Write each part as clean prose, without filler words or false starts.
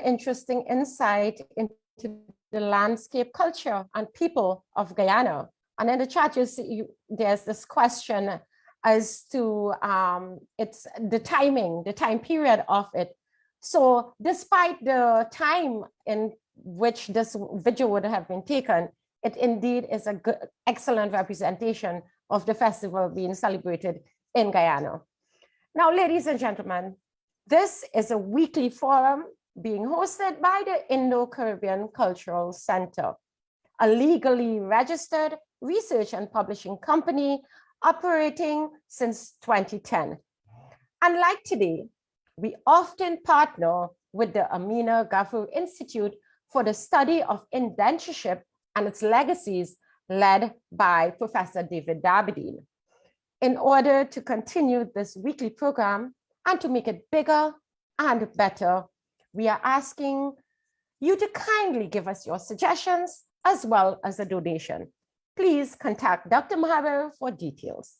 interesting insight into the landscape, culture, and people of Guyana. And in the chat, you see there's this question as to it's the time period of it. So despite the time in which this video would have been taken, it indeed is a good, excellent representation of the festival being celebrated in Guyana. Now, ladies and gentlemen, this is a weekly forum being hosted by the Indo-Caribbean Cultural Center, a legally registered research and publishing company operating since 2010. Unlike today, we often partner with the Amina Gafoor Institute for the study of indentureship and its legacies, led by Professor David Darbadine. In order to continue this weekly program and to make it bigger and better, we are asking you to kindly give us your suggestions as well as a donation. Please contact Dr. Mahaber for details.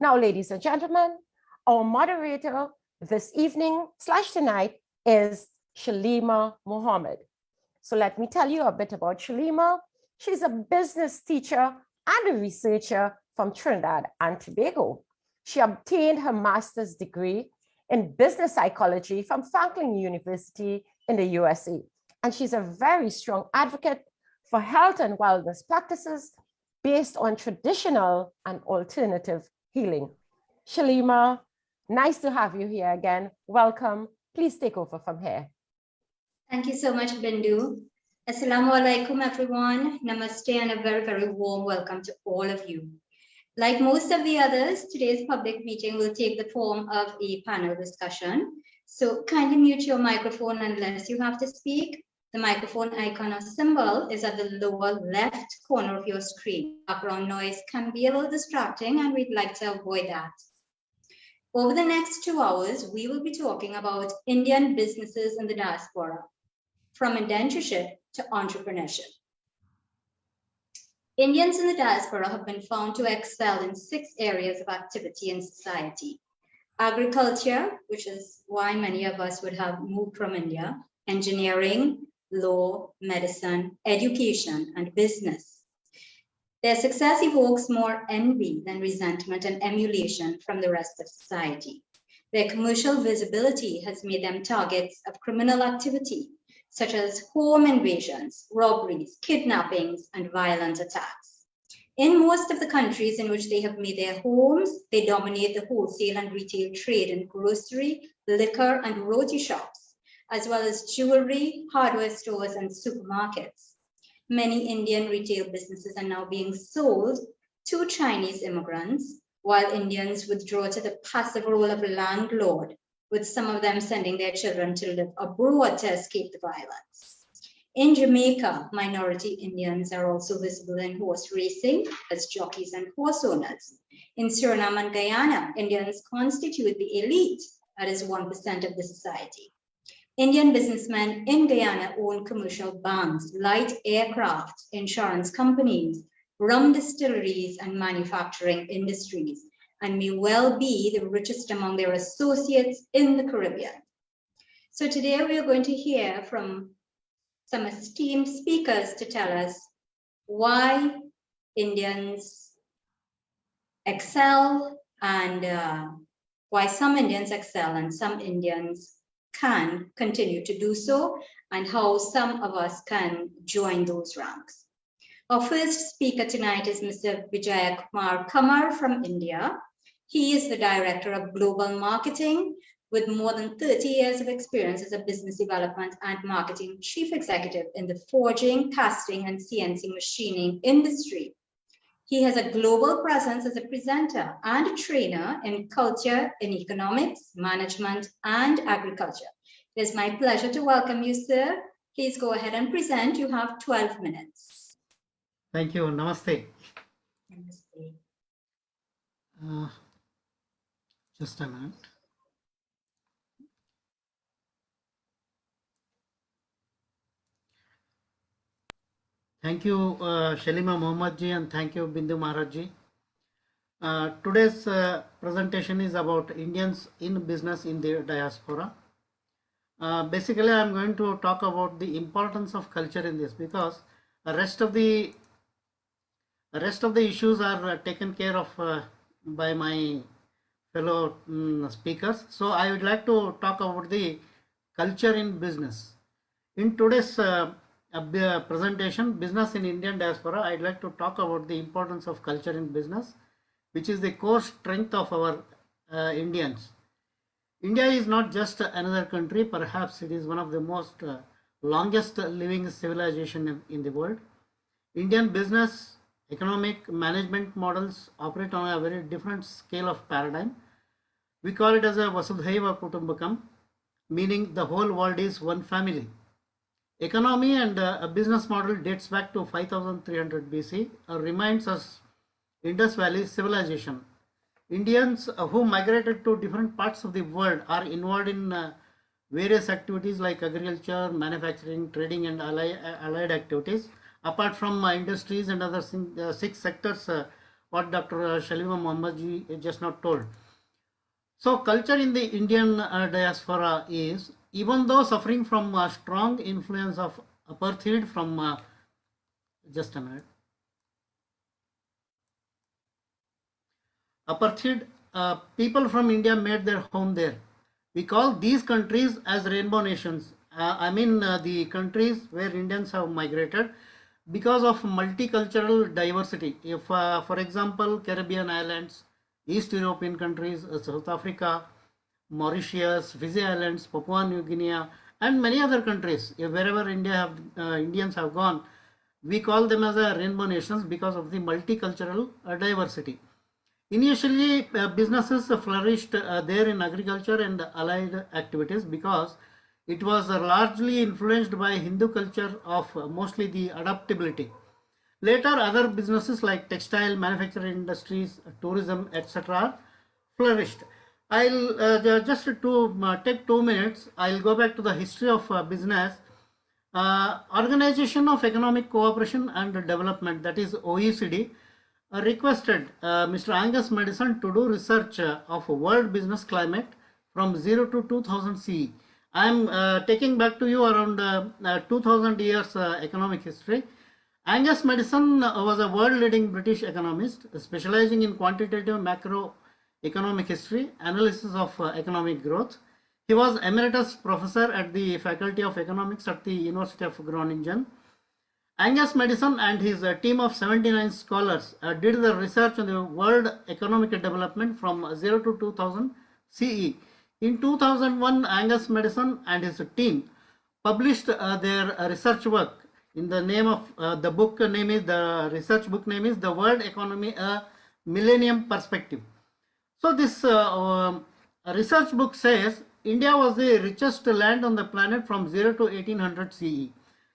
Now, ladies and gentlemen, our moderator this evening / tonight is Shalima Mohammed. So let me tell you a bit about Shalima. She's a business teacher and a researcher from Trinidad and Tobago. She obtained her master's degree in business psychology from Franklin University in the USA. And she's a very strong advocate for health and wellness practices based on traditional and alternative healing. Shalima, nice to have you here again. Welcome. Please take over from here. Thank you so much, Bindu. Assalamu alaikum, everyone. Namaste, and a very, very warm welcome to all of you. Like most of the others, today's public meeting will take the form of a panel discussion. So kindly mute your microphone unless you have to speak. The microphone icon or symbol is at the lower left corner of your screen. Background noise can be a little distracting, and we'd like to avoid that. Over the next 2 hours, we will be talking about Indian businesses in the diaspora, from indentureship to entrepreneurship. Indians in the diaspora have been found to excel in 6 areas of activity in society: agriculture, which is why many of us would have moved from India, engineering, law, medicine, education, and business. Their success evokes more envy than resentment and emulation from the rest of society. Their commercial visibility has made them targets of criminal activity, such as home invasions, robberies, kidnappings, and violent attacks. In most of the countries in which they have made their homes, they dominate the wholesale and retail trade in grocery, liquor, and roti shops, as well as jewelry, hardware stores, and supermarkets. Many Indian retail businesses are now being sold to Chinese immigrants, while Indians withdraw to the passive role of landlord, with some of them sending their children to live abroad to escape the violence. In Jamaica, minority Indians are also visible in horse racing as jockeys and horse owners. In Suriname and Guyana, Indians constitute the elite, that is 1% of the society. Indian businessmen in Guyana own commercial banks, light aircraft, insurance companies, rum distilleries, and manufacturing industries, and may well be the richest among their associates in the Caribbean. So today we are going to hear from some esteemed speakers to tell us why Indians excel and why some Indians excel and some Indians can continue to do so, and how some of us can join those ranks. Our first speaker tonight is Mr. Vijayakumar Kammar from India. He is the Director of Global Marketing with more than 30 years of experience as a business development and marketing chief executive in the forging, casting, and CNC machining industry. He has a global presence as a presenter and a trainer in culture, in economics, management, and agriculture. It is my pleasure to welcome you, sir. Please go ahead and present. You have 12 minutes. Thank you. Namaste. Namaste. Just a minute. Thank you, Shalima Mohammed ji, and thank you, Bindu Maharaj ji. Today's presentation is about Indians in business in the diaspora. Basically, I'm going to talk about the importance of culture in this, because the rest of the issues are taken care of by my fellow speakers. So I would like to talk about the culture in business. In today's presentation, Business in Indian Diaspora, I'd like to talk about the importance of culture in business, which is the core strength of our Indians. India is not just another country, perhaps it is one of the most longest living civilization in the world. Indian business, economic management models operate on a very different scale of paradigm. We call it as a Vasudhaiva Kutumbakam, meaning the whole world is one family. Economy and a business model dates back to 5300 BC, reminds us Indus Valley civilization. Indians who migrated to different parts of the world are involved in various activities like agriculture, manufacturing, trading and allied activities. Apart from industries and other 6 sectors, what Dr. Shalima Mohammadji just now told. So culture in the Indian diaspora is, even though suffering from a strong influence of apartheid from, just a minute, apartheid, people from India made their home there. We call these countries as rainbow nations. The countries where Indians have migrated because of multicultural diversity. If, for example, Caribbean islands, East European countries, South Africa, Mauritius, Fiji Islands, Papua New Guinea, and many other countries, wherever Indians have gone, we call them as a rainbow nations because of the multicultural diversity. Initially, businesses flourished there in agriculture and allied activities because it was largely influenced by Hindu culture of mostly the adaptability. Later, other businesses like textile, manufacturing industries, tourism, etc. flourished. I'll just to take 2 minutes, I'll go back to the history of business. Organization of Economic Cooperation and Development, that is OECD, requested Mr. Angus Maddison to do research of world business climate from 0 to 2000 CE. I am taking back to you around 2000 years economic history. Angus Maddison was a world-leading British economist specializing in quantitative macroeconomic history, analysis of economic growth. He was emeritus professor at the Faculty of Economics at the University of Groningen. Angus Maddison and his team of 79 scholars did the research on the world economic development from 0 to 2000 CE. In 2001, Angus Maddison and his team published their research work. In the name of the book name is, the research book name is The World Economy, a Millennium Perspective. So this research book says India was the richest land on the planet from 0 to 1800 CE.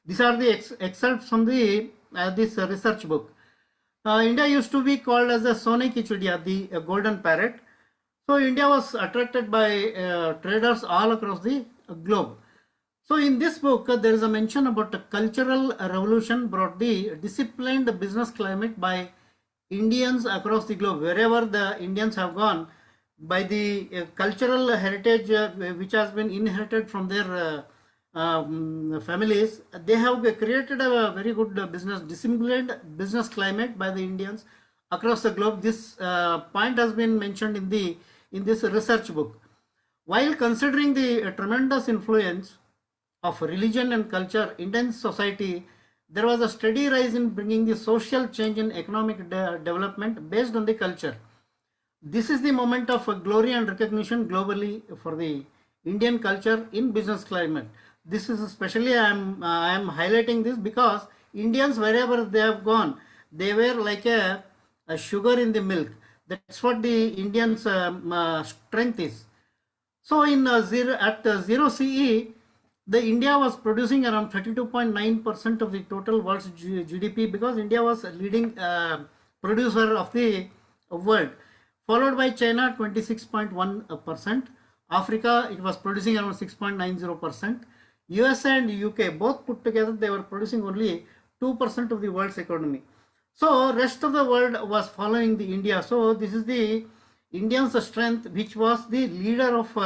These are the excerpts from the this research book. India used to be called as the Sone Kichudia, the golden parrot. So India was attracted by traders all across the globe. So in this book, there is a mention about a cultural revolution brought the disciplined business climate by Indians across the globe. Wherever the Indians have gone, by the cultural heritage which has been inherited from their families, they have created a very good disciplined business climate by the Indians across the globe. This point has been mentioned in this research book. While considering the tremendous influence of religion and culture in Indian society, there was a steady rise in bringing the social change in economic development based on the culture. This is the moment of glory and recognition globally for the Indian culture in business climate. This is especially I am highlighting this because Indians, wherever they have gone, they were like a sugar in the milk. That's what the Indians' strength is. So in 0 CE, the India was producing around 32.9% of the total world's GDP because India was a leading producer of the world, followed by China 26.1%. Africa, it was producing around 6.90%. USA and UK both put together, they were producing only 2% of the world's economy. So rest of the world was following the India. So this is the Indians' strength, which was the leader of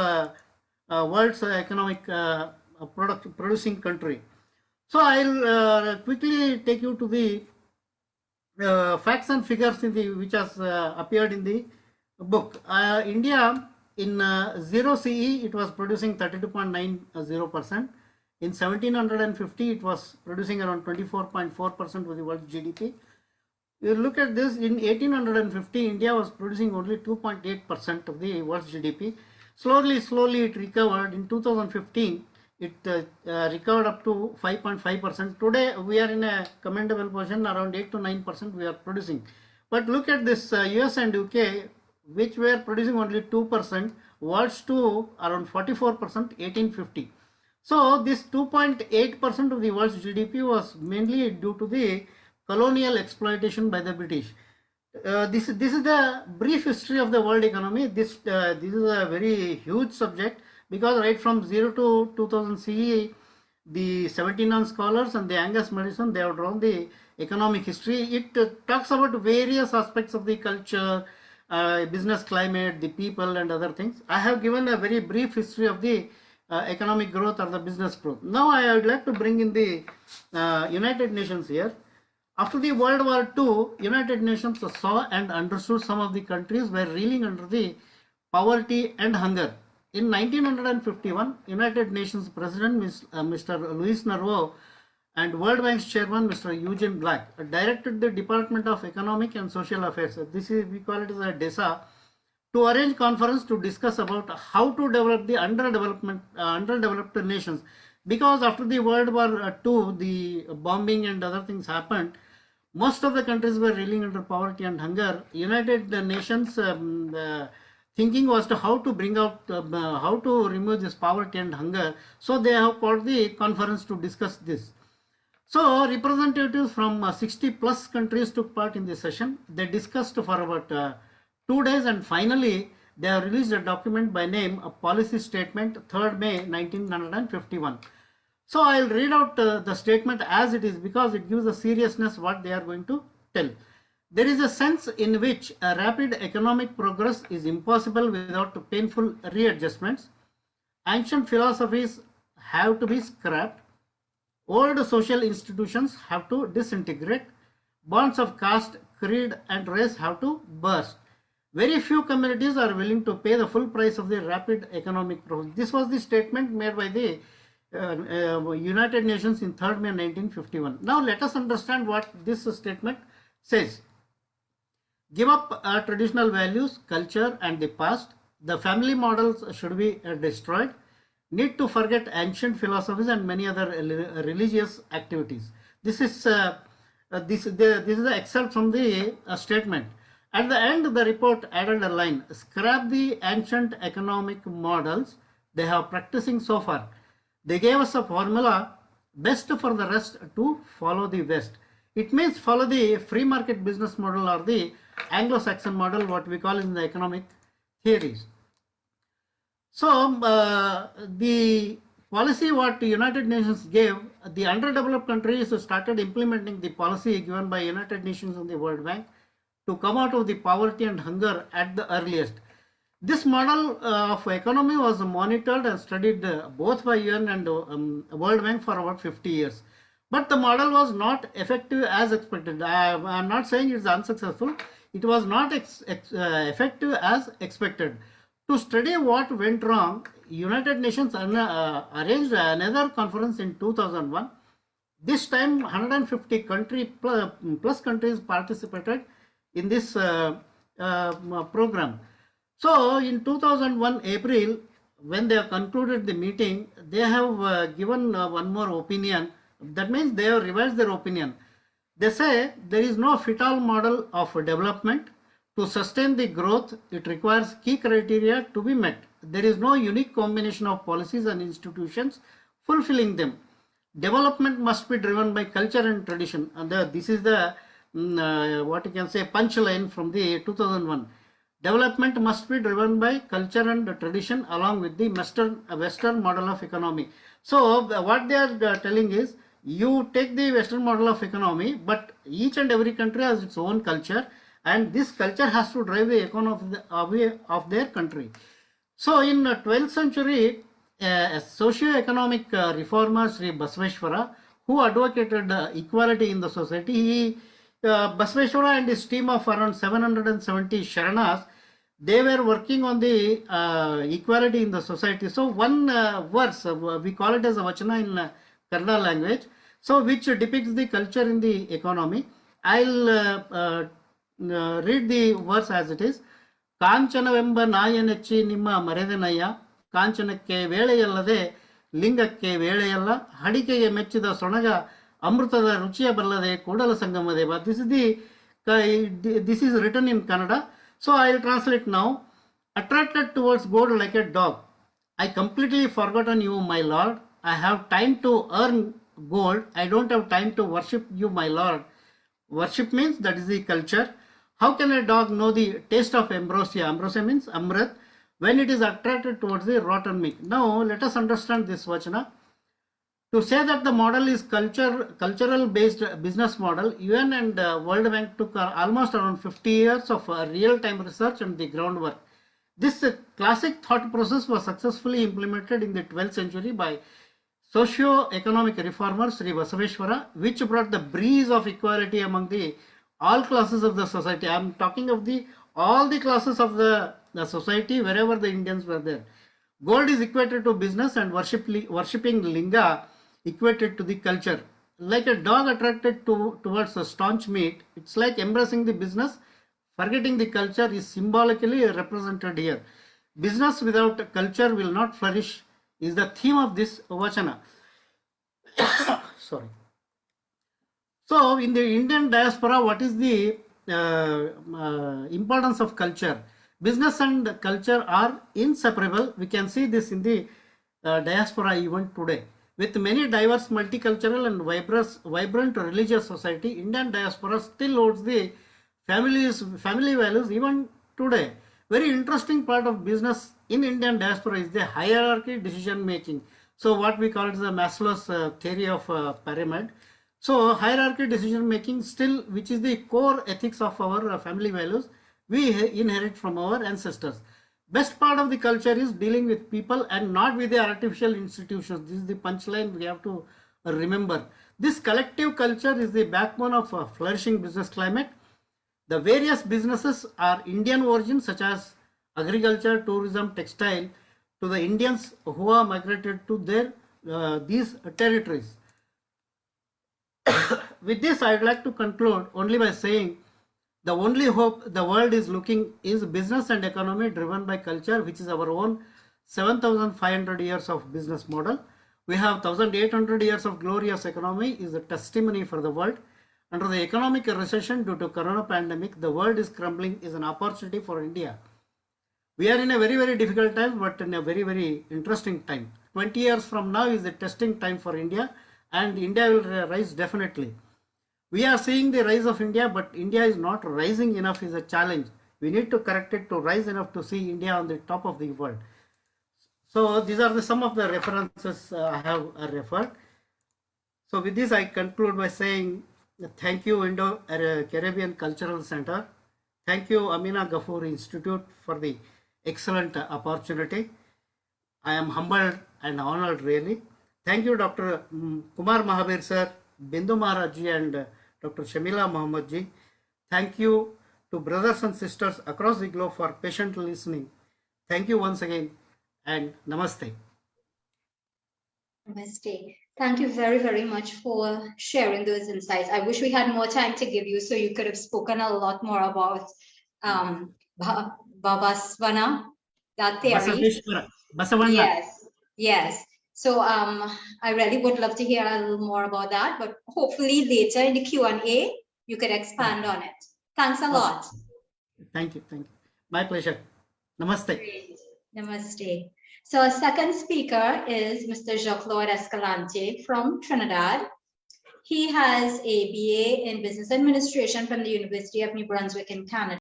world's economic producing country. So I'll quickly take you to the facts and figures which has appeared in the book. India in 0 CE, it was producing 32.90%. In 1750, it was producing around 24.4% of the world's GDP. You look at this, in 1850, India was producing only 2.8% of the world's GDP. Slowly it recovered. In 2015, it recovered up to 5.5%. Today, we are in a commendable position, around 8 to 9% we are producing. But look at this, US and UK, which were producing only 2%, was to around 44%, 1850. So this 2.8% of the world's GDP was mainly due to the colonial exploitation by the British. This is the brief history of the world economy. This is a very huge subject, because right from 0 to 2000 CE, the 79 scholars and the Angus, Maddison, they have drawn the economic history. It talks about various aspects of the culture, business climate, the people and other things. I have given a very brief history of the economic growth or the business growth. Now I would like to bring in the United Nations here. After the World War II, United Nations saw and understood some of the countries were reeling under the poverty and hunger. In 1951, United Nations President Mr. Louis Nervo and World Bank's Chairman Mr. Eugene Black directed the Department of Economic and Social Affairs, this is, we call it as a DESA, to arrange conference to discuss about how to develop the underdeveloped nations. Because after the World War II, the bombing and other things happened, most of the countries were reeling under poverty and hunger. United Nations thinking was to how to bring out, how to remove this poverty and hunger. So they have called the conference to discuss this. So representatives from 60 plus countries took part in the session. They discussed for about 2 days, and finally they have released a document by name, a policy statement, 3rd May 1951. So I'll read out the statement as it is, because it gives the seriousness what they are going to tell. There is a sense in which a rapid economic progress is impossible without painful readjustments. Ancient philosophies have to be scrapped. Old social institutions have to disintegrate. Bonds of caste, creed and race have to burst. Very few communities are willing to pay the full price of the rapid economic progress. This was the statement made by the United Nations in 3rd May 1951. Now let us understand what this statement says. Give up traditional values, culture and the past. The family models should be destroyed. Need to forget ancient philosophies and many other religious activities. This is the excerpt from the statement. At the end, the report added a line: scrap the ancient economic models they have practicing so far. They gave us a formula, best for the rest to follow the West. It means follow the free market business model or the Anglo-Saxon model, what we call in the economic theories. So the policy what the United Nations gave, the underdeveloped countries started implementing the policy given by United Nations and the World Bank to come out of the poverty and hunger at the earliest. This model of economy was monitored and studied both by UN and World Bank for about 50 years. But the model was not effective as expected. I am not saying it is unsuccessful. It was not effective as expected. To study what went wrong, United Nations arranged another conference in 2001. This time 150 plus countries participated in this program. So in 2001 April, when they have concluded the meeting, they have given one more opinion. That means they have revised their opinion. They say there is no fit-all model of development. To sustain the growth, it requires key criteria to be met. There is no unique combination of policies and institutions fulfilling them. Development must be driven by culture and tradition. And this is the what you can say punchline from the 2001. Development must be driven by culture and tradition along with the Western model of economy. So what they are telling is, you take the Western model of economy, but each and every country has its own culture, and this culture has to drive the economy of their country. So in the 12th century, a socio-economic reformer, Sri Basaveshwara, who advocated equality in the society. Basaveshwara and his team of around 770 Sharanas, they were working on the equality in the society. So one verse, we call it as a Vachana in Kannada language, so which depicts the culture in the economy. I'll read the verse as it is. ಕಾಂಚನವೆಂಬ ನಾಯನೆಚ್ಚಿ ನಿಮ್ಮ ಮರೆದೆನಯ್ಯ, ಕಾಂಚನಕ್ಕೆ ವೇಳೆಯಲ್ಲದೆ ಲಿಂಗಕ್ಕೆ ವೇಳೆಯಲ್ಲ, ಹಡಿಕೆಗೆ ಮೆಚ್ಚಿದ ಸೊಣಗ ಅಮೃತದ ರುಚಿಯ ಬಲ್ಲದೆ Kudala Sangama Deva. This is written in Kannada, so I will translate now. Attracted towards gold like a dog, I completely forgotten you, my lord. I have time to earn gold, I don't have time to worship you, my lord. Worship means that is the culture. How can a dog know the taste of ambrosia? Ambrosia means amrit, when it is attracted towards the rotten meat. Now let us understand this Vachana. To say that the model is cultural based business model, UN and World Bank took almost around 50 years of real time research and the groundwork. This classic thought process was successfully implemented in the 12th century by socio-economic reformer Sri Basaveshwara, which brought the breeze of equality among the all classes of the society. I am talking of the all the classes of the society wherever the Indians were there. Gold is equated to business and worshipping linga equated to the culture. Like a dog attracted towards a staunch meat, it's like embracing the business, forgetting the culture is symbolically represented here. Business without culture will not flourish is the theme of this Vachana. Sorry. So in the Indian diaspora, what is the importance of culture? Business and culture are inseparable. We can see this in the diaspora even today. With many diverse, multicultural and vibrant religious society, Indian diaspora still holds the family values even today. Very interesting part of business in Indian diaspora is the hierarchy decision making. So what we call it the Maslow's theory of pyramid. So hierarchy decision making still, which is the core ethics of our family values, we inherit from our ancestors. Best part of the culture is dealing with people and not with the artificial institutions. This is the punchline we have to remember. This collective culture is the backbone of a flourishing business climate. The various businesses are Indian origin, such as agriculture, tourism, textile, to the Indians who are migrated to these territories. With this, I would like to conclude only by saying the only hope the world is looking is business and economy driven by culture, which is our own 7,500 years of business model. We have 1,800 years of glorious economy is a testimony for the world. Under the economic recession due to corona pandemic, the world is crumbling is an opportunity for India. We are in a very, very difficult time, but in a very, very interesting time. 20 years from now is the testing time for India, and India will rise definitely. We are seeing the rise of India, but India is not rising enough is a challenge. We need to correct it to rise enough to see India on the top of the world. So these are some of the references I have referred. So with this, I conclude by saying thank you Indo-Caribbean Cultural Center. Thank you Amina Gafoor Institute for the excellent opportunity. I am humbled and honored really. Thank you Dr. Kumar Mahabir sir, Bindu Maharaj ji and Dr. Shamila Muhammad ji. Thank you to brothers and sisters across the globe for patient listening. Thank you once again and namaste. Namaste. Thank you very, very much for sharing those insights. I wish we had more time to give you so you could have spoken a lot more about Bhavasvana, that theory. Basavana. Yes, yes. So I really would love to hear a little more about that, but hopefully later in the Q&A, you could expand on it. Thanks a lot. Thank you. My pleasure. Namaste. Great. Namaste. So our second speaker is Mr. JEAN-CLAUDE Escalante from Trinidad. He has a BA in Business Administration from the University of New Brunswick in Canada.